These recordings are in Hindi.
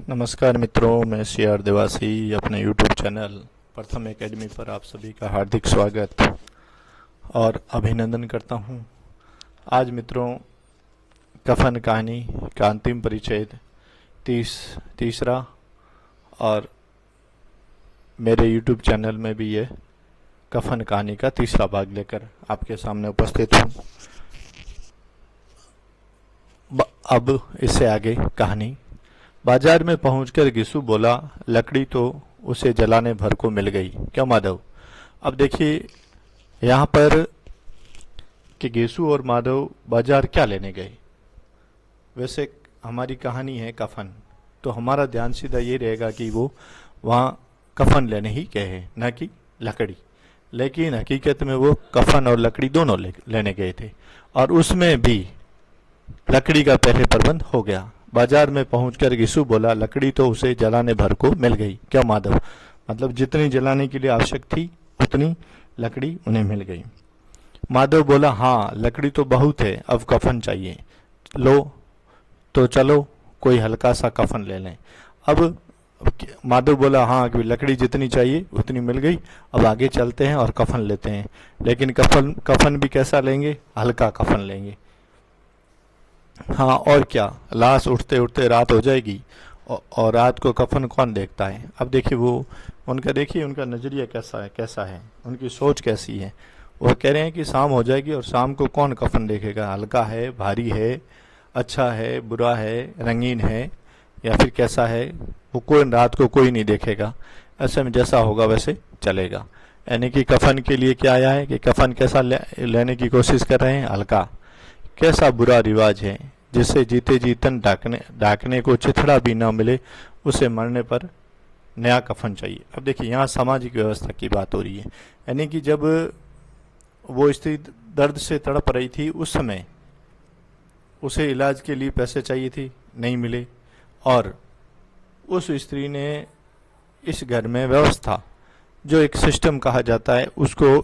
नमस्कार मित्रों, मैं CR देवासी अपने YouTube चैनल प्रथम एकेडमी पर आप सभी का हार्दिक स्वागत और अभिनंदन करता हूं। आज मित्रों कफन कहानी का अंतिम परिच्छेद तीसरा और मेरे YouTube चैनल में भी ये कफन कहानी का तीसरा भाग लेकर आपके सामने उपस्थित हूं। अब इससे आगे कहानी। बाजार में पहुंचकर गिसु बोला, लकड़ी तो उसे जलाने भर को मिल गई। क्या माधव? अब देखिए यहाँ पर कि गिसु और माधव बाजार क्या लेने गए। वैसे हमारी कहानी है कफन, तो हमारा ध्यान सीधा ये रहेगा कि वो वहाँ कफन लेने ही गए हैं, न कि लकड़ी। लेकिन हकीकत में वो कफन और लकड़ी दोनों लेने गए थे, और उसमें भी लकड़ी का पहले प्रबंध हो गया। बाजार में पहुंचकर गिसु बोला, लकड़ी तो उसे जलाने भर को मिल गई। क्या माधव? मतलब जितनी जलाने के लिए आवश्यक थी उतनी लकड़ी उन्हें मिल गई। माधव बोला, हाँ लकड़ी तो बहुत है, अब कफन चाहिए। लो तो चलो कोई हल्का सा कफन ले लें। अब माधव बोला, हाँ लकड़ी जितनी चाहिए उतनी मिल गई, अब आगे चलते हैं और कफन लेते हैं। लेकिन कफन भी कैसा लेंगे? हल्का कफन लेंगे। हाँ और क्या, लाश उठते उठते रात हो जाएगी और रात को कफन कौन देखता है। अब देखिए वो उनका नजरिया कैसा है, उनकी सोच कैसी है। वो कह रहे हैं कि शाम हो जाएगी और शाम को कौन कफन देखेगा, हल्का है, भारी है, अच्छा है, बुरा है, रंगीन है या फिर कैसा है, वो कोई रात को कोई नहीं देखेगा। ऐसे में जैसा होगा वैसे चलेगा। यानी कि कफन के लिए क्या आया है कि कफन कैसा लेने की कोशिश कर रहे हैं? हल्का। कैसा बुरा रिवाज है जिससे जीते जी तन ढाकने को चिथड़ा भी ना मिले, उसे मरने पर नया कफन चाहिए। अब देखिए यहाँ सामाजिक व्यवस्था की बात हो रही है। यानी कि जब वो स्त्री दर्द से तड़प रही थी उस समय उसे इलाज के लिए पैसे चाहिए थी, नहीं मिले, और उस स्त्री ने इस घर में व्यवस्था, जो एक सिस्टम कहा जाता है, उसको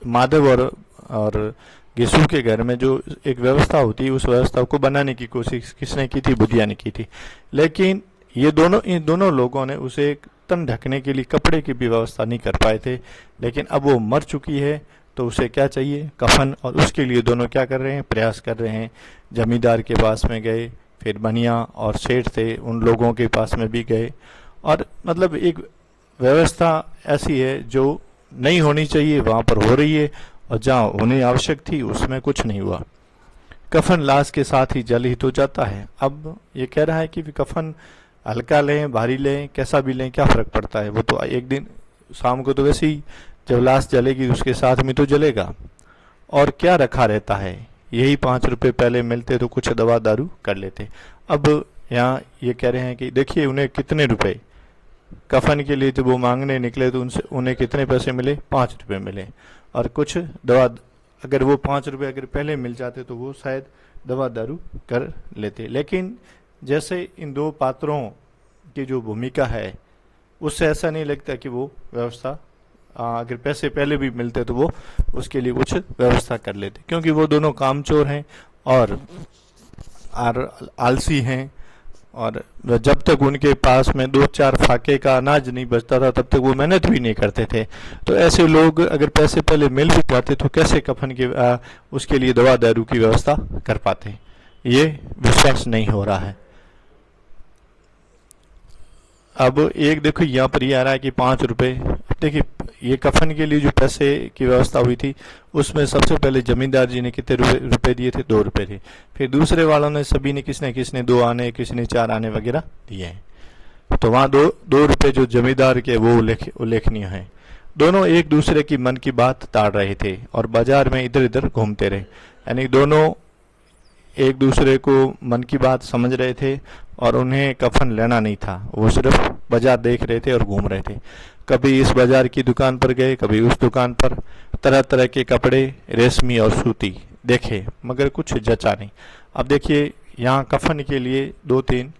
माधव और गिसु के घर में जो एक व्यवस्था होती है उस व्यवस्था को बनाने की कोशिश किसने की थी? बुधिया ने की थी। लेकिन इन दोनों लोगों ने उसे तन ढकने के लिए कपड़े की भी व्यवस्था नहीं कर पाए थे। लेकिन अब वो मर चुकी है तो उसे क्या चाहिए? कफन। और उसके लिए दोनों क्या कर रहे हैं? प्रयास कर रहे हैं। जमींदार के पास में गए, फिर बनिया और सेठ थे उन लोगों के पास में भी गए, और मतलब एक व्यवस्था ऐसी है जो नहीं होनी चाहिए वहां पर हो रही है, और जहाँ होने आवश्यक थी उसमें कुछ नहीं हुआ। कफन लाश के साथ ही जल ही तो जाता है। अब ये कह रहा है कि कफन हल्का लें, भारी लें, कैसा भी लें, क्या फर्क पड़ता है, वो तो एक दिन शाम को तो वैसे ही जब लाश जलेगी उसके साथ में तो जलेगा। और क्या रखा रहता है, यही 5 रुपए पहले मिलते तो कुछ दवा दारू कर लेते। अब यहाँ ये कह रहे हैं कि देखिए उन्हें कितने रुपए कफन के लिए जब वो मांगने निकले तो उन्हें कितने पैसे मिले? 5 रुपए मिले। और कुछ दवा, अगर वो 5 रुपए अगर पहले मिल जाते तो वो शायद दवा दारू कर लेते। लेकिन जैसे इन दो पात्रों की जो भूमिका है उससे ऐसा नहीं लगता कि वो व्यवस्था, अगर पैसे पहले भी मिलते तो वो उसके लिए कुछ व्यवस्था कर लेते, क्योंकि वो दोनों कामचोर हैं और आलसी हैं। और जब तक उनके पास में 2-4 फाके का अनाज नहीं बचता था तब तक वो मेहनत भी नहीं करते थे। तो ऐसे लोग अगर पैसे पहले मिल भी पाते तो कैसे कफन के उसके लिए दवा दारू की व्यवस्था कर पाते? ये विश्वास नहीं हो रहा है। अब एक देखो यहाँ पर ये आ रहा है कि 5 रुपए। देखिए ये कफन के लिए जो पैसे की व्यवस्था हुई थी उसमें सबसे पहले जमींदार जी ने कितने रुपए दिए थे? 2 रुपए थे। फिर दूसरे वालों ने सभी ने किसने 2 आने, किसी ने 4 आने वगैरह दिए हैं। तो वहां 2 रुपए जो जमींदार के वो उल्लेखनीय है। दोनों एक दूसरे की मन की बात ताड़ रहे थे और बाजार में इधर इधर घूमते रहे। यानी दोनों एक दूसरे को मन की बात समझ रहे थे और उन्हें कफन लेना नहीं था, वो सिर्फ बाजार देख रहे थे और घूम रहे थे। कभी इस बाजार की दुकान पर गए, कभी उस दुकान पर, तरह तरह के कपड़े रेशमी और सूती देखे, मगर कुछ जचा नहीं। अब देखिए यहाँ कफन के लिए 2-3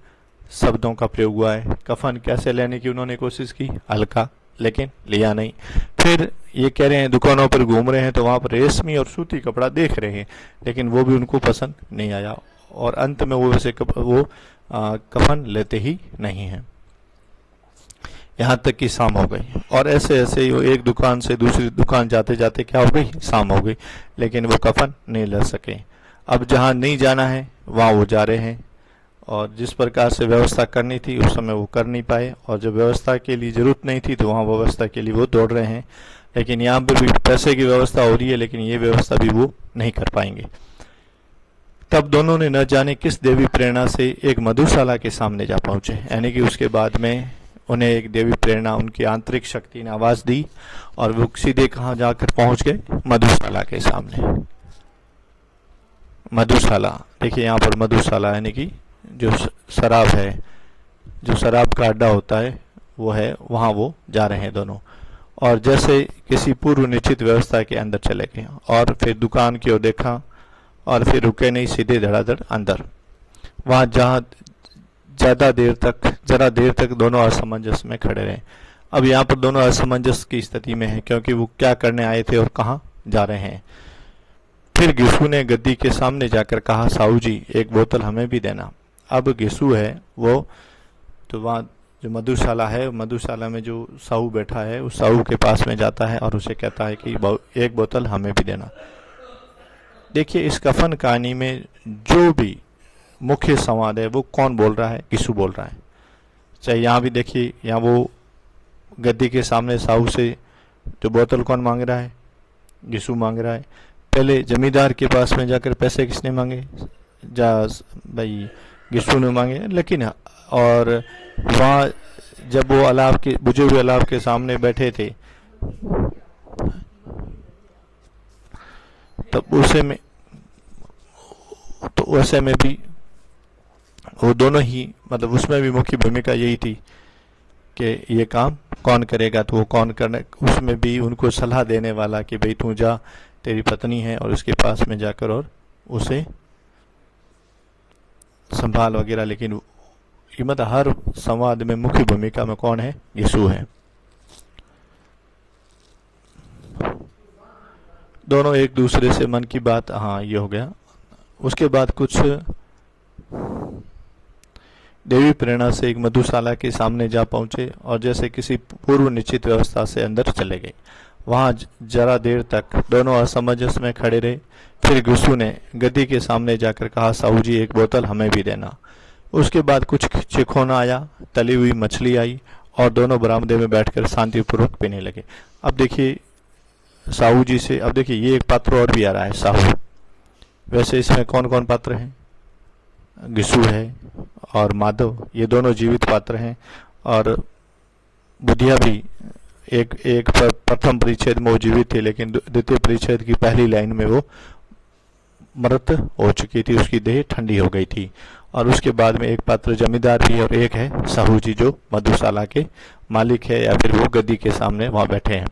शब्दों का प्रयोग हुआ है। कफन कैसे लेने की उन्होंने कोशिश की? हल्का, लेकिन लिया नहीं। फिर ये कह रहे हैं दुकानों पर घूम रहे हैं तो वहां पर रेशमी और सूती कपड़ा देख रहे हैं, लेकिन वो भी उनको पसंद नहीं आया। और अंत में वो वैसे कफन लेते ही नहीं है। यहाँ तक कि शाम हो गई और ऐसे ऐसे वो एक दुकान से दूसरी दुकान जाते जाते क्या हो गई, शाम हो गई, लेकिन वो कफन नहीं ले सके। अब जहाँ नहीं जाना है वहाँ वो जा रहे हैं और जिस प्रकार से व्यवस्था करनी थी उस समय वो कर नहीं पाए, और जब व्यवस्था के लिए जरूरत नहीं थी तो वहाँ व्यवस्था के लिए वो दौड़ रहे हैं। लेकिन यहाँ पर भी पैसे की व्यवस्था हो रही है, लेकिन ये व्यवस्था भी वो नहीं कर पाएंगे। तब दोनों ने न जाने किस देवी प्रेरणा से एक मधुशाला के सामने जा पहुंचे, यानी कि उसके बाद में उन्हें एक देवी प्रेरणा, उनकी आंतरिक शक्ति ने आवाज दी और वो सीधे कहाँ जाकर पहुंच गए, मधुशाला के सामने। मधुशाला देखिए यहाँ पर मधुशाला यानी कि जो शराब है, जो शराब का अड्डा होता है वो है, वहाँ वो जा रहे हैं दोनों। और जैसे किसी पूर्व निश्चित व्यवस्था के अंदर चले गए और फिर दुकान की ओर देखा और फिर रुके नहीं, सीधे धड़ाधड़ अंदर। वहां जहां जरा देर तक दोनों असमंजस में खड़े रहे। अब यहाँ पर दोनों असमंजस की स्थिति में है, क्योंकि वो क्या करने आए थे और कहाँ जा रहे हैं। फिर गिसू ने गद्दी के सामने जाकर कहा, साहू जी एक बोतल हमें भी देना। अब गिसू है वो तो वहाँ जो मधुशाला है, मधुशाला में जो साहू बैठा है उस साहू के पास में जाता है और उसे कहता है कि एक बोतल हमें भी देना। देखिए इस कफन कहानी में जो भी मुख्य संवाद है वो कौन बोल रहा है, गिसू बोल रहा है। चाहे यहाँ भी देखिए, यहाँ वो गद्दी के सामने साहू से जो बोतल कौन मांग रहा है, गिसू मांग रहा है। पहले जमींदार के पास में जाकर पैसे किसने मांगे, भाई गिसू ने मांगे। लेकिन और वहाँ जब वो अलाव के बुझे हुए अलाव के सामने बैठे थे तब उसे में तो वैसे में भी वो दोनों ही, मतलब उसमें भी मुख्य भूमिका यही थी कि ये काम कौन करेगा, तो वो कौन करने, उसमें भी उनको सलाह देने वाला कि भाई तू जा, तेरी पत्नी है और उसके पास में जाकर और उसे संभाल वगैरह। लेकिन मतलब हर संवाद में मुख्य भूमिका में कौन है, यीशु है। दोनों एक दूसरे से मन की बात, हाँ ये हो गया। उसके बाद कुछ देवी प्रेरणा से एक मधुशाला के सामने जा पहुंचे और जैसे किसी पूर्व निश्चित व्यवस्था से अंदर चले गए। वहां जरा देर तक दोनों असमंजस में खड़े रहे। फिर गिसू ने गद्दी के सामने जाकर कहा, साहू जी एक बोतल हमें भी देना। उसके बाद कुछ चिखोना आया, तली हुई मछली आई और दोनों बरामदे में बैठकर शांतिपूर्वक पीने लगे। अब देखिए साहू जी से, अब देखिए ये एक पात्र और भी आ रहा है, साहू। वैसे इसमें कौन कौन पात्र हैं, गिसू है और माधव, ये दोनों जीवित पात्र हैं। और बुधिया भी एक प्रथम परिच्छेद में वो जीवित थे, लेकिन द्वितीय परिच्छेद की पहली लाइन में वो मृत हो चुकी थी, उसकी देह ठंडी हो गई थी। और उसके बाद में एक पात्र जमींदार भी और एक है साहू जी जो मधुशाला के मालिक है, या फिर वो गद्दी के सामने वहां बैठे हैं।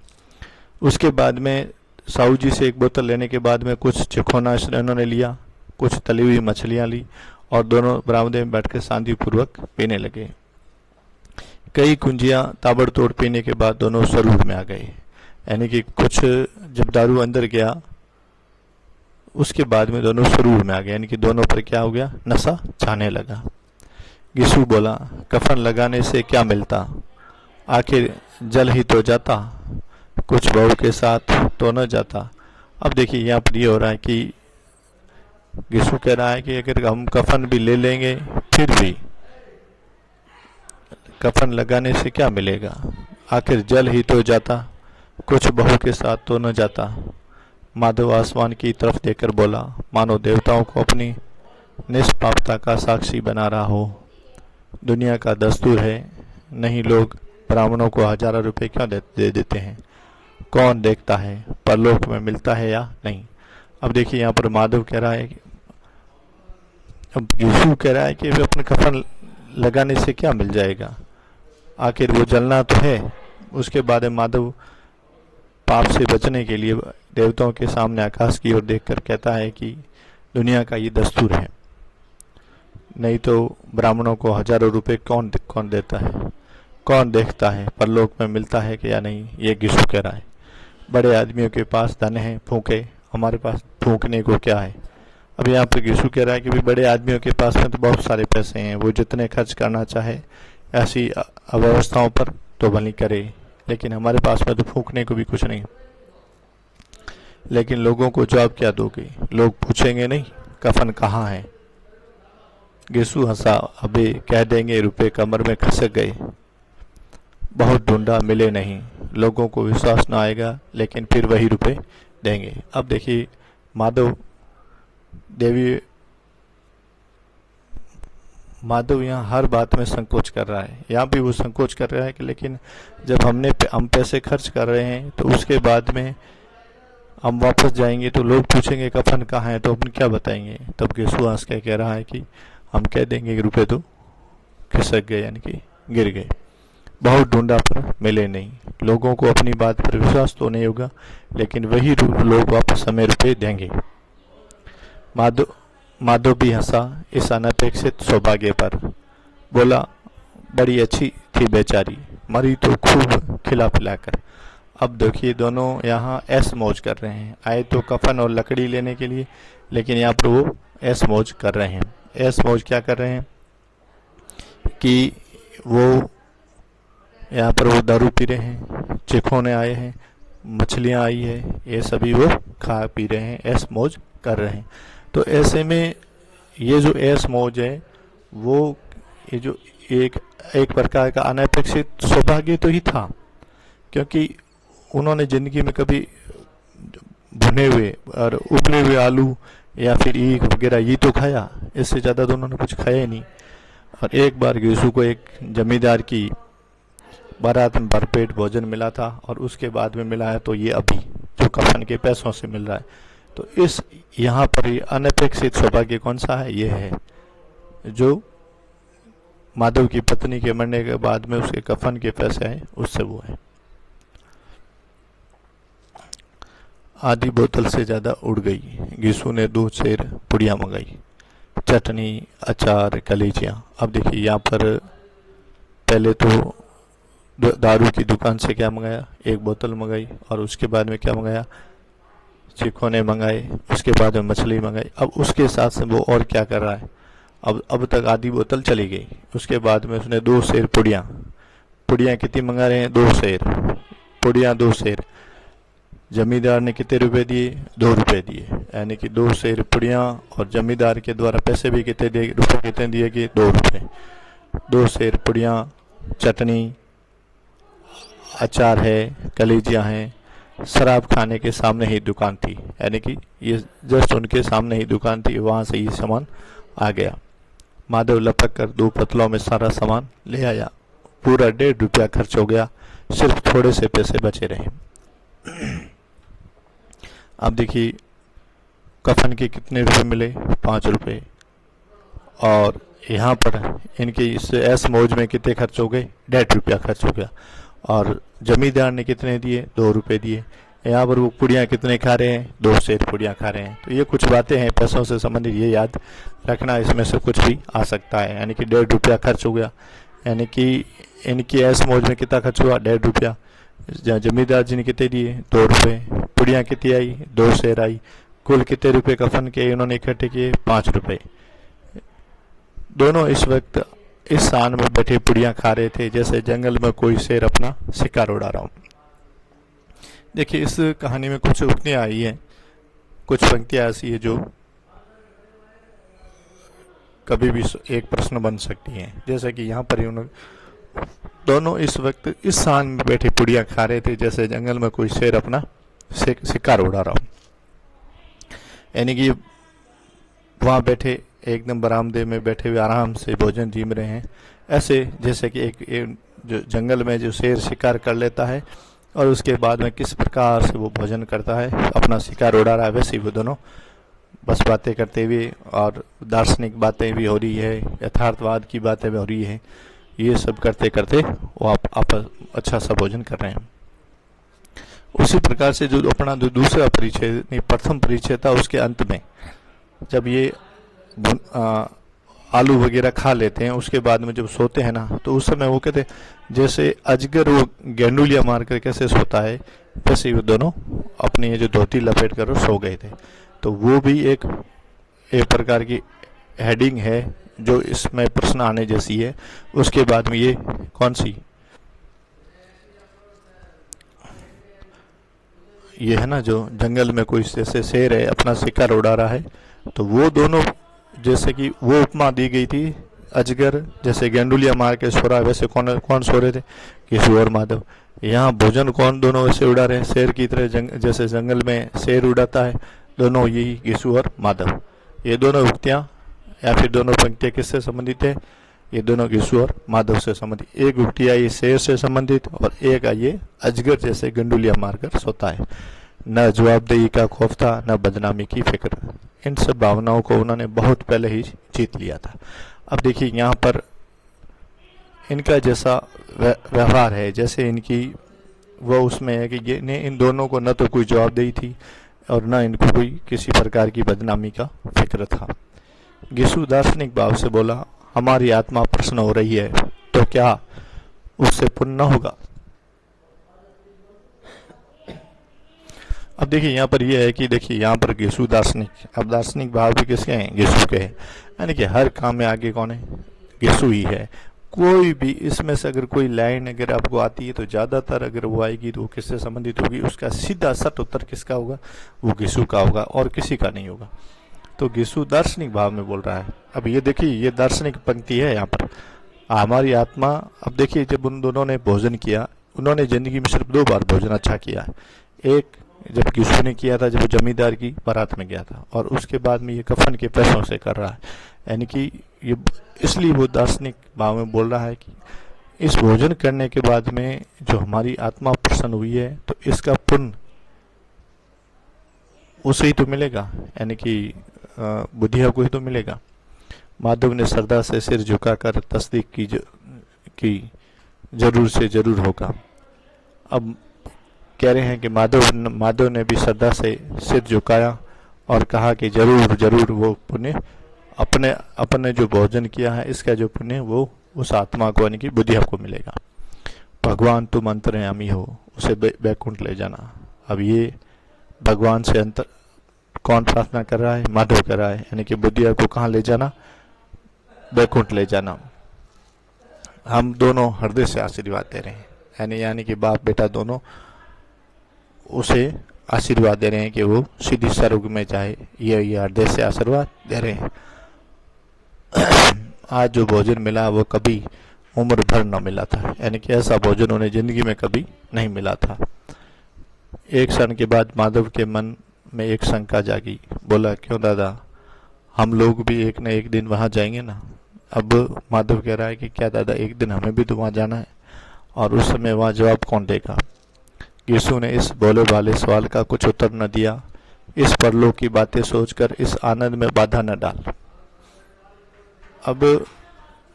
उसके बाद में साहू जी से एक बोतल लेने के बाद में कुछ चिखोना इन्होंने लिया, कुछ तली हुई मछलियां ली और दोनों बरामदे में बैठकर शांतिपूर्वक पीने लगे। कई कुंजियां ताबड़तोड़ पीने के बाद दोनों स्वरूप में आ गए, यानी कि कुछ जब दारू अंदर गया उसके बाद में दोनों स्वरूप में आ गए, यानी कि दोनों पर क्या हो गया, नशा छाने लगा। गिसू बोला, कफन लगाने से क्या मिलता, आखिर जल ही तो जाता, कुछ बहू के साथ तो न जाता। अब देखिए यहाँ पर ये हो रहा है कि गिसू कह रहा है कि अगर हम कफन भी ले लेंगे फिर भी कफन लगाने से क्या मिलेगा, आखिर जल ही तो जाता, कुछ बहू के साथ तो न जाता। माधव आसमान की तरफ देखकर बोला, मानो देवताओं को अपनी निष्पापता का साक्षी बना रहा हो। दुनिया का दस्तूर है, नहीं लोग ब्राह्मणों को हजारों रुपए क्यों दे देते हैं, कौन देखता है परलोक में मिलता है या नहीं। अब देखिए यहाँ पर माधव कह रहा है, अब यीशु कह रहा है कि अपने कफन लगाने से क्या मिल जाएगा, आखिर वो जलना तो है। उसके बाद माधव पाप से बचने के लिए देवताओं के सामने आकाश की ओर देखकर कहता है कि दुनिया का ये दस्तूर है, नहीं तो ब्राह्मणों को हजारों रुपए कौन देता है, कौन देखता है परलोक में मिलता है कि या नहीं। ये गिसू कह रहा है, बड़े आदमियों के पास धन है, फूके, हमारे पास फूकने को क्या है। अब यहाँ पे यीशु कह रहा है कि भी बड़े आदमियों के पास में तो बहुत सारे पैसे हैं, वो जितने खर्च करना चाहे ऐसी अव्यवस्थाओं पर तो भली करे, लेकिन हमारे पास में तो फूकने को भी कुछ नहीं। लेकिन लोगों को जवाब क्या दोगे? लोग पूछेंगे नहीं कफन कहाँ है? यीशु हंसा, अबे कह देंगे रुपए कमर में खसक गए, बहुत ढूंढा मिले नहीं। लोगों को विश्वास न आएगा, लेकिन फिर वही रुपए देंगे। अब देखिए माधव यहाँ हर बात में संकोच कर रहा है। यहाँ भी वो संकोच कर रहा है कि लेकिन जब हम पैसे खर्च कर रहे हैं तो उसके बाद में हम वापस जाएंगे तो लोग पूछेंगे कफन कहाँ है, तो अपन क्या बताएंगे? तब यीशु हंस के कह रहा है कि हम कह देंगे कि रुपए तो खिसक गए, यानी कि गिर गए, बहुत ढूंढा पर मिले नहीं। लोगों को अपनी बात पर विश्वास तो नहीं होगा, लेकिन वही लोग वापस हमें रुपए देंगे। माधव भी हंसा इस अनपेक्षित सौभाग्य पर, बोला बड़ी अच्छी थी बेचारी, मरी तो खूब खिला पिला कर। अब देखिए दोनों यहाँ ऐश मौज कर रहे हैं। आए तो कफन और लकड़ी लेने के लिए, लेकिन यहाँ पर वो ऐश मौज कर रहे हैं। ऐश मौज क्या कर रहे हैं कि वो यहाँ पर वो दारू पी रहे हैं, चिखोने आए हैं, मछलियाँ आई है, ये सभी वो खा पी रहे हैं, ऐश मौज कर रहे हैं। तो ऐसे में ये जो ऐश मौज है वो ये जो एक प्रकार का अनपेक्षित सौभाग्य तो ही था, क्योंकि उन्होंने जिंदगी में कभी भुने हुए और उबले हुए आलू या फिर ईख वगैरह ये तो खाया, इससे ज़्यादा तो उन्होंने कुछ खाया ही नहीं। और एक बार यीशु को एक जमींदार की बारात में भरपेट भोजन मिला था, और उसके बाद में मिला है तो ये अभी जो कफन के पैसों से मिल रहा है। तो इस यहाँ पर ये अनपेक्षित सौभाग्य कौन सा है? ये है जो माधव की पत्नी के मरने के बाद में उसके कफन के पैसे हैं, उससे वो है। आधी बोतल से ज्यादा उड़ गई। यीशु ने 2 सेर पुड़िया मंगाई, चटनी, अचार, कलीजियाँ। अब देखिए यहाँ पर पहले तो दारू की दुकान से क्या मंगाया? 1 बोतल मंगाई, और उसके बाद में क्या मंगाया? चिखोने मंगाए, उसके बाद में मछली मंगाई। अब उसके साथ से वो और क्या कर रहा है? अब तक आधी बोतल चली गई, उसके बाद में उसने 2 सेर पुड़िया कितनी मंगा रहे हैं? 2 सेर पुड़िया, 2 सेर। जमींदार ने कितने रुपए दिए? 2 रुपए दिए, यानी कि 2 सेर पुड़िया, और जमींदार के द्वारा पैसे भी कितने दिए? रुपए कितने दिए कि 2 रुपए। 2 सेर पुड़िया, चटनी, अचार है, कलीजियाँ हैं। शराब खाने के सामने ही दुकान थी, यानी कि ये जस्ट उनके सामने ही दुकान थी, वहां से ये सामान आ गया। माधव लपक कर 2 पतलों में सारा सामान ले आया। पूरा 1.5 रुपया खर्च हो गया, सिर्फ थोड़े से पैसे बचे रहे। अब देखिए कफन के कितने रुपए मिले? 5 रुपए। और यहाँ पर इनके इस ऐश मौज में कितने खर्च हो गए? 1.5 रुपया खर्च हो गया। और जमींदार ने कितने दिए? 2 रुपए दिए। यहाँ पर वो पुड़िया कितने खा रहे हैं? 2 सेर पुड़िया खा रहे हैं। तो ये कुछ बातें हैं पैसों से संबंधित, ये याद रखना, इसमें से कुछ भी आ सकता है। यानी कि 1.5 रुपया खर्च हो गया, यानी कि इनकी ऐश मौज में कितना खर्च हुआ? 1.5 रुपया। जमींदार जी ने कितने दिए? 2 रुपए। पुड़िया कितनी आई? 2 सेर आई। कुल कितने रुपए कफन के इन्होंने इकट्ठे किए? 5 रुपए। दोनों इस वक्त इस शान में बैठे पुड़िया खा रहे थे जैसे जंगल में कोई शेर अपना शिकार उड़ा रहा हो। देखिए इस कहानी में कुछ उक्तियां आई हैं, कुछ पंक्तियां ऐसी है जो कभी भी एक प्रश्न बन सकती हैं। जैसे कि यहाँ पर उन्होंने दोनों इस वक्त इस शान में बैठे पुड़िया खा रहे थे जैसे जंगल में कोई शेर अपना शिकार उड़ा रहा हो, यानी कि वहां बैठे एकदम बरामदे में बैठे हुए आराम से भोजन जीम रहे हैं, ऐसे जैसे कि एक जो जंगल में जो शेर शिकार कर लेता है और उसके बाद में किस प्रकार से वो भोजन करता है, अपना शिकार उड़ा रहा है, वैसे ही वो दोनों बस बातें करते हुए और दार्शनिक बातें भी हो रही है, यथार्थवाद की बातें भी हो रही है, ये सब करते करते वो आप अच्छा सा भोजन कर रहे हैं। उसी प्रकार से जो अपना जो दूसरा परिचय नहीं प्रथम परिचय था, उसके अंत में जब ये आलू वगैरह खा लेते हैं, उसके बाद में जब सोते हैं ना, तो उस समय वो कहते जैसे अजगर वो गेंडुलिया मार कर कैसे सोता है, वैसे वो दोनों अपनी ये जो धोती लपेट कर सो गए थे। तो वो भी एक एक प्रकार की हेडिंग है जो इसमें प्रश्न आने जैसी है। उसके बाद में ये कौन सी, ये है ना जो जंगल में कोई जैसे शेर है अपना शिकार उड़ा रहा है, तो वो दोनों जैसे कि वो उपमा दी गई थी अजगर जैसे गेंडुलिया मार के सो रहा है, वैसे कौन कौन सो रहे थे, केशव और माधव। यहाँ भोजन कौन दोनों वैसे उड़ा रहे हैं, शेर की तरह जैसे जंगल में शेर उड़ाता है, दोनों यही केशव और माधव। ये दोनों उक्तियाँ या फिर दोनों पंक्तियाँ किससे संबंधित है, ये दोनों केशव और माधव से संबंधित। एक उक्ति आई शेर से संबंधित और एक आई ये अजगर जैसे गंडुलिया मारकर सोता है। न जवाबदेही का खौफ था, न बदनामी की फिक्र। इन सब भावनाओं को उन्होंने बहुत पहले ही जीत लिया था। अब देखिए यहाँ पर इनका जैसा व्यवहार है, जैसे इनकी वो उसमें है कि ये इन दोनों को न तो कोई जवाबदेही थी और न इनको कोई किसी प्रकार की बदनामी का फिक्र था। गिसु दार्शनिक भाव से बोला, हमारी आत्मा प्रसन्न हो रही है तो क्या उससे पुण्य न होगा। अब देखिए यहाँ पर यह है कि देखिए यहाँ पर गिसु दार्शनिक, अब दार्शनिक भाव भी किसके हैं, गिसु के हैं। यानी कि हर काम में आगे कौन है, गिसु ही है। कोई भी इसमें से अगर कोई लाइन अगर आपको आती है तो ज्यादातर अगर वो आएगी तो वो किससे संबंधित होगी, उसका सीधा सट उत्तर किसका होगा, वो गिसु का होगा और किसी का नहीं होगा। तो गिसु दार्शनिक भाव में बोल रहा है। अब ये देखिए ये दार्शनिक पंक्ति है यहाँ पर, हमारी आत्मा। अब देखिए जब उन दोनों ने भोजन किया, उन्होंने जिंदगी में सिर्फ 2 बार भोजन अच्छा किया है। एक जब गिसु ने किया था जब वो जमींदार की बारात में गया था, और उसके बाद में ये कफन के पैसों से कर रहा है। यानी कि ये इसलिए वो दार्शनिक भाव में बोल रहा है कि इस भोजन करने के बाद में जो हमारी आत्मा प्रसन्न हुई है तो इसका पुण्य उसे ही तो मिलेगा, यानी कि बुद्धिया को ही तो मिलेगा। माधव ने श्रद्धा से सिर झुकाकर तस्दीक की जरूर से जरूर होगा। अब कह रहे हैं कि माधव ने भी श्रद्धा से सिर झुकाया और कहा कि जरूर जरूर वो पुण्य अपने जो भोजन किया है इसका जो पुण्य वो उस आत्मा को यानी कि बुद्धिया को मिलेगा। भगवान तुम अंतर्यामी हो, उसे बैकुंठ ले जाना। अब ये भगवान से अंतर कौन प्रार्थना कर रहा है, माधव कर रहा है, यानी कि बुद्धिया को कहाँ ले जाना, बैकुंठ ले जाना। हम दोनों हृदय से आशीर्वाद दे रहे हैं, यानी कि बाप बेटा दोनों उसे आशीर्वाद दे रहे हैं कि वो सीधी स्वर्ग में जाए। ये हृदय से आशीर्वाद दे रहे हैं। आज जो भोजन मिला वो कभी उम्र भर न मिला था, यानी कि ऐसा भोजन उन्हें जिंदगी में कभी नहीं मिला था। एक क्षण के बाद माधव के मन में एक शंका जागी। बोला, क्यों दादा, हम लोग भी एक न एक दिन वहां जाएंगे ना। अब माधव कह रहा है कि क्या दादा, एक दिन हमें भी तो वहां जाना है, और उस समय वहां जवाब कौन देगा। यीशु ने इस भोले भाले सवाल का कुछ उत्तर न दिया। इस परलोक की बातें सोचकर इस आनंद में बाधा न डाल। अब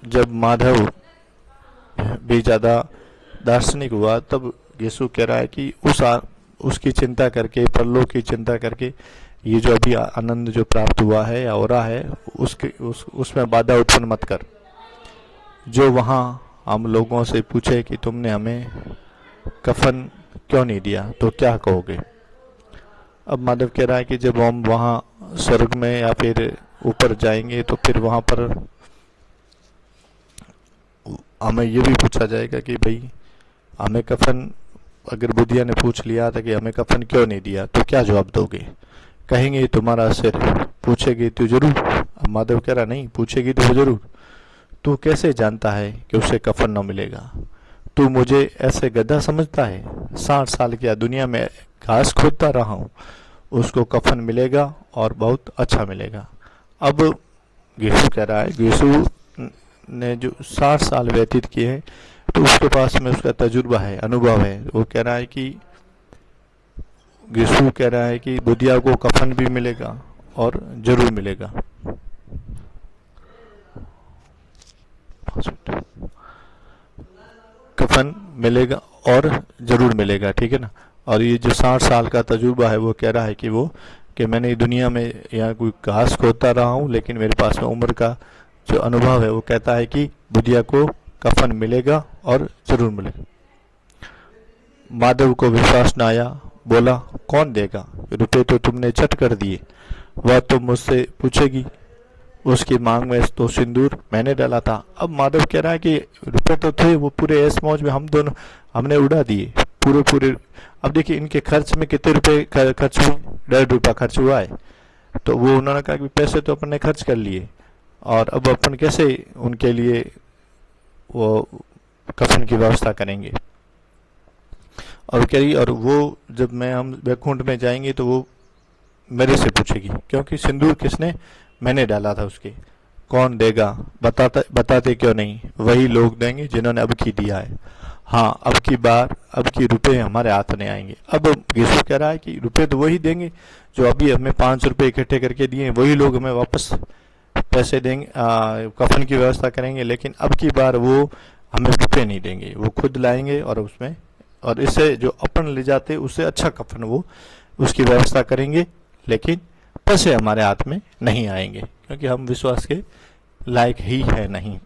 जब माधव भी ज्यादा दार्शनिक हुआ तब यीशु कह रहा है कि उसकी चिंता करके, परलोक की चिंता करके ये जो अभी आनंद जो प्राप्त हुआ है या हो रहा है उसमें बाधा उत्पन्न मत कर। जो वहां हम लोगों से पूछे कि तुमने हमें कफन क्यों नहीं दिया तो क्या कहोगे। अब माधव कह रहा है कि जब हम वहां स्वर्ग में या फिर ऊपर जाएंगे तो फिर वहां पर हमें ये भी पूछा जाएगा कि भाई हमें कफन, अगर बुद्धिया ने पूछ लिया था कि हमें कफन क्यों नहीं दिया तो क्या जवाब दोगे। कहेंगे तुम्हारा सिर। पूछेगी तो जरूर। अब माधव कह रहा नहीं, पूछेगी तो जरूर। तू कैसे जानता है कि उसे कफन न मिलेगा। तू मुझे ऐसे गधा समझता है। 60 साल किया दुनिया में घास खोदता रहा हूं, उसको कफन मिलेगा और बहुत अच्छा मिलेगा। अब यीशु कह रहा है, यीशु ने जो 60 साल व्यतीत किए हैं तो उसके पास में उसका तजुर्बा है, अनुभव है। वो कह रहा है कि यीशु कह रहा है कि बुद्धिया को कफन भी मिलेगा और जरूर मिलेगा। कफन मिलेगा और जरूर मिलेगा, ठीक है ना। और ये जो 60 साल का तजुर्बा है वो कह रहा है कि मैंने दुनिया में यहाँ कोई घास खोदता रहा हूँ, लेकिन मेरे पास में उम्र का जो अनुभव है वो कहता है कि बुद्धिया को कफन मिलेगा और जरूर मिलेगा। माधव को विश्वास न आया। बोला, कौन देगा, रुपए तो तुमने चट कर दिए। वह तो मुझसे पूछेगी, उसकी मांग में तो सिंदूर मैंने डाला था। अब माधव कह रहा है कि रुपए तो थे, वो पूरे ऐश मौज में हम दोनों हमने उड़ा दिए पूरे पूरे। अब देखिए इनके खर्च में कितने रुपए खर्च हुए, 1.5 रुपया खर्च हुआ है। तो वो उन्होंने कहा कि पैसे तो अपन ने खर्च कर लिए, और अब अपन कैसे उनके लिए वो कफन की व्यवस्था करेंगे। और कह रही, और वो जब हम वैकुंठ में जाएंगे तो वो मेरे से पूछेगी, क्योंकि सिंदूर किसने, मैंने डाला था उसके। कौन देगा, बताते क्यों नहीं, वही लोग देंगे जिन्होंने अब की दिया है। हाँ, अब की बार अब की रुपए हमारे हाथ नहीं आएंगे। अब यीशु कह रहा है कि रुपए तो वही देंगे जो अभी हमें 5 रुपए इकट्ठे करके दिए, वही लोग हमें वापस पैसे देंगे, कफन की व्यवस्था करेंगे। लेकिन अब की बार वो हमें रुपए नहीं देंगे, वो खुद लाएंगे और उसमें, और इससे जो अपन ले जाते उससे अच्छा कफन वो उसकी व्यवस्था करेंगे। लेकिन पैसे हमारे हाथ में नहीं आएंगे, क्योंकि हम विश्वास के लायक ही है नहीं।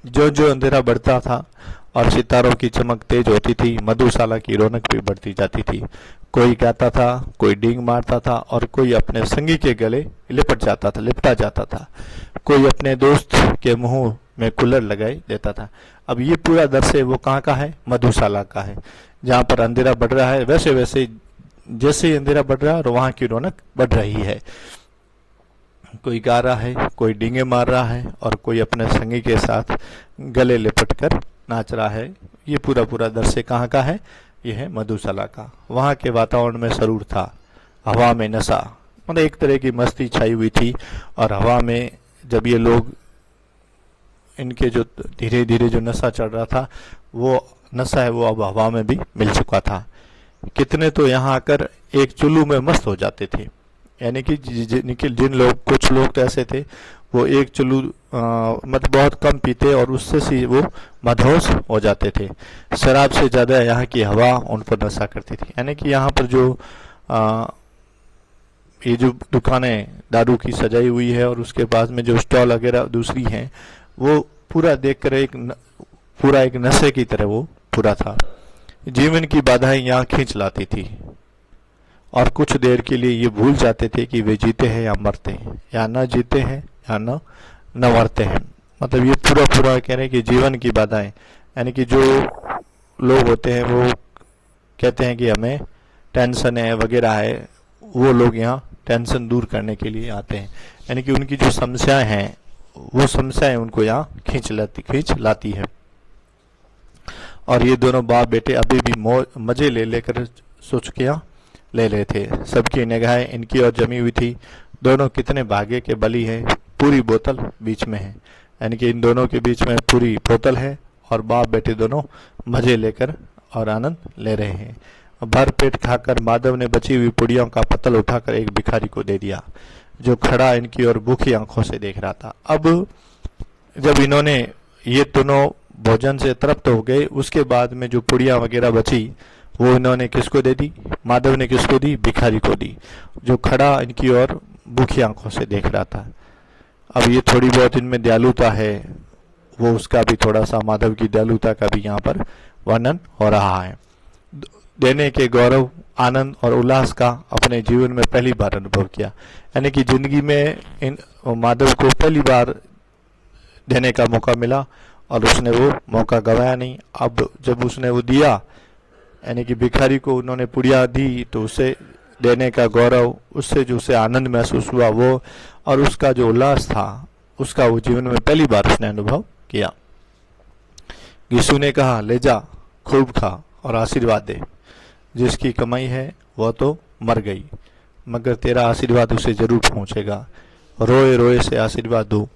जो जो अंधेरा बढ़ता था और सितारों की चमक तेज होती थी, मधुशाला की रौनक भी बढ़ती जाती थी। कोई गाता था, कोई डींग मारता था, और कोई अपने संगी के गले लिपटा जाता था। कोई अपने दोस्त के मुंह में कूलर लगाई देता था। अब ये पूरा दृश्य वो कहाँ का है, मधुशाला का है, जहाँ पर अंधेरा बढ़ रहा है। वैसे वैसे जैसे ही अंधेरा बढ़ रहा है और वहाँ की रौनक बढ़ रही है। कोई गा रहा है, कोई डींगे मार रहा है, और कोई अपने संगी के साथ गले लिपट कर नाच रहा है। ये पूरा पूरा दृश्य कहाँ का है, ये है मधुशाला का। वहाँ के वातावरण में सरूर था, हवा में नशा, मतलब एक तरह की मस्ती छाई हुई थी। और हवा में जब ये लोग, इनके जो धीरे धीरे जो नशा चढ़ रहा था, वो नशा है वो अब हवा में भी मिल चुका था। कितने तो यहाँ आकर एक चुल्लू में मस्त हो जाते थे, यानी कि जिन लोग, कुछ लोग तो ऐसे थे वो एक चुल्लू मतलब बहुत कम पीते और उससे ही वो मदहोश हो जाते थे। शराब से ज्यादा यहाँ की हवा उन पर नशा करती थी। यानी कि यहाँ पर जो ये जो दुकानें दारू की सजाई हुई है और उसके बाद में जो स्टॉल वगैरह दूसरी हैं, वो पूरा देखकर पूरा एक नशे की तरह वो पूरा था। जीवन की बाधाएं यहाँ खींच लाती थी, और कुछ देर के लिए ये भूल जाते थे कि वे जीते हैं या मरते हैं, या न जीते हैं या न मरते हैं। मतलब ये पूरा पूरा कह रहे हैं कि जीवन की बाधाएं, यानी कि जो लोग होते हैं वो कहते हैं कि हमें टेंशन है वगैरह है, वो लोग यहाँ टेंशन दूर करने के लिए आते हैं। यानी कि उनकी जो समस्याएं हैं वो समस्याएं उनको यहाँ खींच लाती है। और ये दोनों बाप बेटे अभी भी मजे ले लेकर सुचुकियां ले रहे थे। सबकी निगाहें इनकी ओर जमी हुई थी। दोनों कितने भाग्य के बली हैं, पूरी बोतल बीच में है। यानी कि इन दोनों के बीच में पूरी बोतल है और बाप बेटे दोनों मजे लेकर और आनंद ले रहे हैं। भर पेट खाकर माधव ने बची हुई पुड़ियों का पत्तल उठाकर एक भिखारी को दे दिया, जो खड़ा इनकी ओर भूखी आंखों से देख रहा था। अब जब इन्होंने ये दोनों भोजन से तृप्त हो गए, उसके बाद में जो पुड़िया वगैरह बची वो इन्होंने किसको दे दी, माधव ने किसको दी, भिखारी को दी, जो खड़ा इनकी ओर भूखी आंखों से देख रहा था। अब ये थोड़ी बहुत इनमें दयालुता है, वो उसका भी थोड़ा सा, माधव की दयालुता का भी यहाँ पर वर्णन हो रहा है। देने के गौरव, आनंद और उल्लास का अपने जीवन में पहली बार अनुभव किया। यानी कि जिंदगी में इन माधव को पहली बार देने का मौका मिला और उसने वो मौका गवाया नहीं। अब जब उसने वो दिया, यानी कि भिखारी को उन्होंने पुड़िया दी, तो उसे देने का गौरव, उससे जो उसे आनंद महसूस हुआ वो, और उसका जो उल्लास था उसका वो जीवन में पहली बार उसने अनुभव किया। यीशु ने कहा, ले जा, खूब खा और आशीर्वाद दे। जिसकी कमाई है वह तो मर गई, मगर तेरा आशीर्वाद उसे जरूर पहुंचेगा। रोए रोए से आशीर्वाद दो,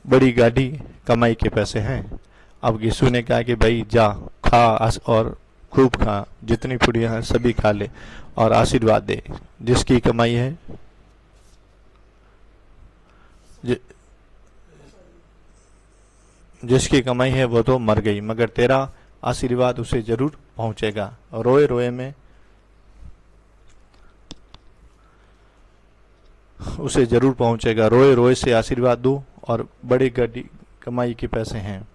बड़ी गाड़ी कमाई के पैसे हैं। अब यीशु ने कहा कि भाई जा, खा और खूब खा, जितनी पुड़ियां हैं सभी खा ले और आशीर्वाद दे। जिसकी कमाई है जिसकी कमाई है वो तो मर गई, मगर तेरा आशीर्वाद उसे जरूर पहुंचेगा। रोए रोए में उसे जरूर पहुंचेगा। रोए रोए से आशीर्वाद दो और बड़ी गाड़ी कमाई के पैसे हैं।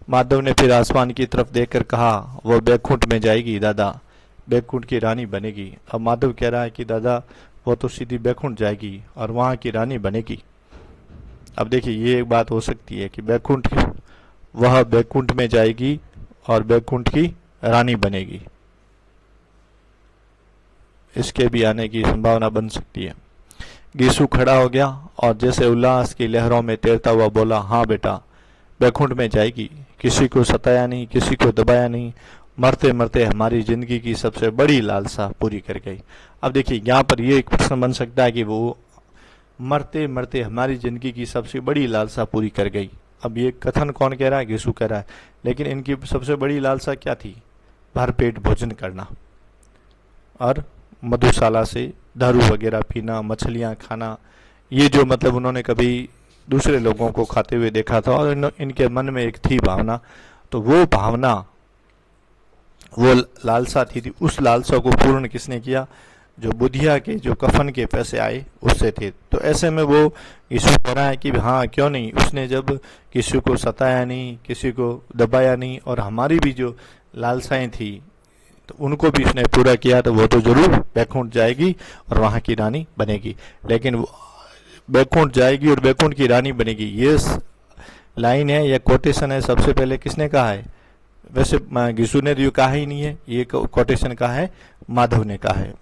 माधव ने फिर आसमान की तरफ देखकर कहा, वह बैकुंठ में जाएगी दादा, बैकुंठ की रानी बनेगी। अब माधव कह रहा है कि दादा वो तो सीधी बैकुंठ जाएगी और वहां की रानी बनेगी। अब देखिए ये एक बात हो सकती है कि वह बैकुंठ में जाएगी और बैकुंठ की रानी बनेगी, इसके भी आने की संभावना बन सकती है। गीसु खड़ा हो गया और जैसे उल्लास की लहरों में तैरता हुआ बोला, हाँ बेटा, बैकुंठ में जाएगी, किसी को सताया नहीं, किसी को दबाया नहीं, मरते मरते हमारी जिंदगी की सबसे बड़ी लालसा पूरी कर गई। अब देखिए यहाँ पर ये एक प्रश्न बन सकता है कि वो मरते मरते हमारी जिंदगी की सबसे बड़ी लालसा पूरी कर गई। अब ये कथन कौन कह रहा है? गीसु कह रहा है। लेकिन इनकी सबसे बड़ी लालसा क्या थी? भरपेट भोजन करना और मधुशाला से दारू वगैरह पीना, मछलियां खाना। ये जो मतलब उन्होंने कभी दूसरे लोगों को खाते हुए देखा था और इनके मन में एक थी भावना, तो वो भावना, वो लालसा थी, उस लालसा को पूर्ण किसने किया? जो बुधिया के जो कफन के पैसे आए उससे थे। तो ऐसे में वो यीशु कह रहा है कि हाँ क्यों नहीं, उसने जब किसी को सताया नहीं, किसी को दबाया नहीं और हमारी भी जो लालसाएं थी तो उनको भी इसने पूरा किया, तो वो तो जरूर बैकुंठ जाएगी और वहां की रानी बनेगी। लेकिन बैकुंठ जाएगी और बैकुंठ की रानी बनेगी, ये लाइन है या कोटेशन है, सबसे पहले किसने कहा है? वैसे गीसु ने तो कहा ही नहीं है, ये कोटेशन कहा है माधव ने कहा है।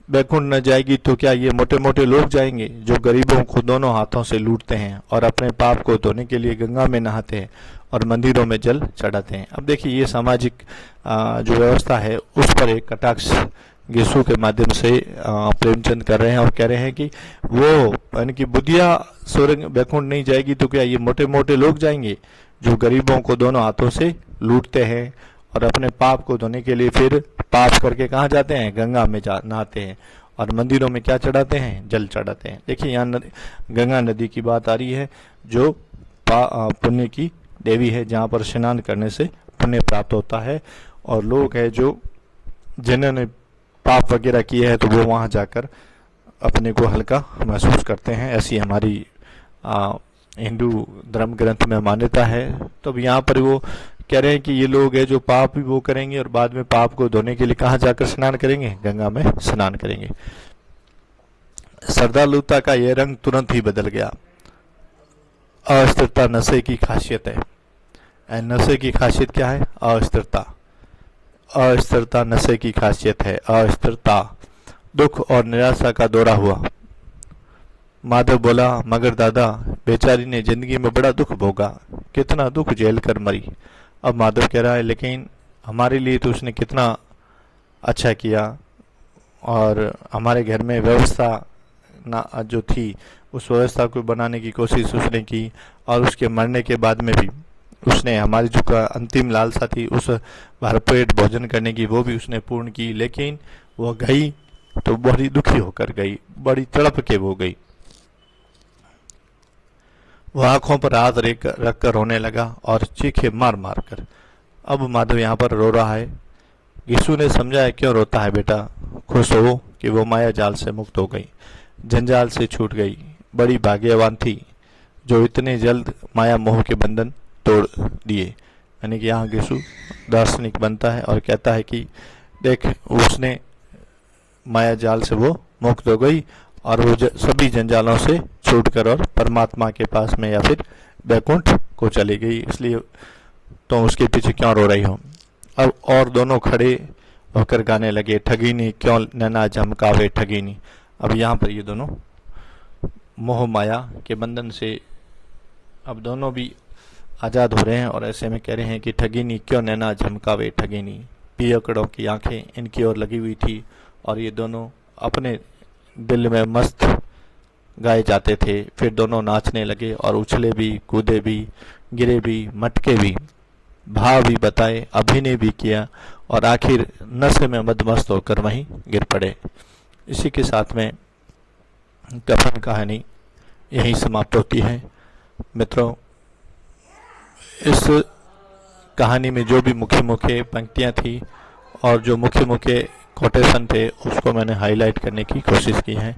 बैकुंठ न जाएगी तो क्या ये मोटे मोटे लोग जाएंगे जो गरीबों को दोनों हाथों से लूटते हैं और अपने पाप को धोने के लिए गंगा में नहाते हैं और मंदिरों में जल चढ़ाते हैं। अब देखिए ये सामाजिक जो व्यवस्था है उस पर एक कटाक्ष गीसु के माध्यम से प्रेमचंद कर रहे हैं और कह रहे हैं कि वो यानी कि बुधिया स्वर्ग बैकुंठ नहीं जाएगी तो क्या ये मोटे मोटे लोग जाएंगे जो गरीबों को दोनों हाथों से लूटते हैं और अपने पाप को धोने के लिए फिर पाप करके कहाँ जाते हैं? गंगा में नहाते हैं और मंदिरों में क्या चढ़ाते हैं? जल चढ़ाते हैं। देखिए यहाँ गंगा नदी की बात आ रही है जो पुण्य की देवी है, जहाँ पर स्नान करने से पुण्य प्राप्त होता है और लोग है जो जिन्होंने पाप वगैरह किए हैं तो वो वहां जाकर अपने को हल्का महसूस करते हैं। ऐसी हमारी हिंदू धर्म ग्रंथ में मान्यता है। तो यहाँ पर वो कह रहे हैं कि ये लोग है जो पाप भी वो करेंगे और बाद में पाप को धोने के लिए कहाँ जाकर स्नान करेंगे? गंगा में स्नान करेंगे। श्रद्धालुता का ये रंग तुरंत ही बदल गया। अस्थिरता नशे की खासियत है। नशे की खासियत क्या है? अस्थिरता। अस्थिरता नशे की खासियत है। अस्थिरता। दुख और निराशा का दौरा हुआ। माधव बोला, मगर दादा, बेचारी ने जिंदगी में बड़ा दुख भोगा, कितना दुख झेल कर मरी। अब माधव कह रहा है लेकिन हमारे लिए तो उसने कितना अच्छा किया और हमारे घर में व्यवस्था ना जो थी उस व्यवस्था को बनाने की कोशिश उसने की और उसके मरने के बाद में भी उसने हमारी जो का अंतिम लालसा थी उस भरपेट भोजन करने की वो भी उसने पूर्ण की। लेकिन वो गई तो बड़ी दुखी होकर गई, बड़ी तड़प के वो गई। वह आंखों पर हाथ रख कर रोने लगा और चीखे मार मार कर। अब माधव यहाँ पर रो रहा है। यीशु ने समझाया, क्यों रोता है बेटा, खुश हो कि वो माया जाल से मुक्त हो गई, जंजाल से छूट गई। बड़ी भाग्यवान थी जो इतने जल्द माया मोह के बंधन तोड़ दिए। यानी कि यहाँ यीशु दार्शनिक बनता है और कहता है कि देख, उसने माया जाल से वो मुक्त हो गई और वो सभी जंजालों से छूटकर और परमात्मा के पास में या फिर बैकुंठ को चली गई, इसलिए तो उसके पीछे क्यों रो रही हो। अब और दोनों खड़े होकर गाने लगे, ठगीनी क्यों नैना झमकावे ठगीनी। अब यहाँ पर ये दोनों मोह माया के बंधन से अब दोनों भी आजाद हो रहे हैं और ऐसे में कह रहे हैं कि ठगीनी क्यों नैना झमकावे ठगीनी। पियकड़ों की आंखें इनकी ओर लगी हुई थी और ये दोनों अपने दिल में मस्त गाए जाते थे। फिर दोनों नाचने लगे और उछले भी, कूदे भी, गिरे भी, मटके भी, भाव भी बताए, अभिनय भी किया और आखिर नशे में मदमस्त होकर वहीं गिर पड़े। इसी के साथ में कफन कहानी यहीं समाप्त होती है। मित्रों, इस कहानी में जो भी मुख्य मुख्य पंक्तियां थी और जो मुख्य मुख्य कोटेशन थे उसको मैंने हाईलाइट करने की कोशिश की है।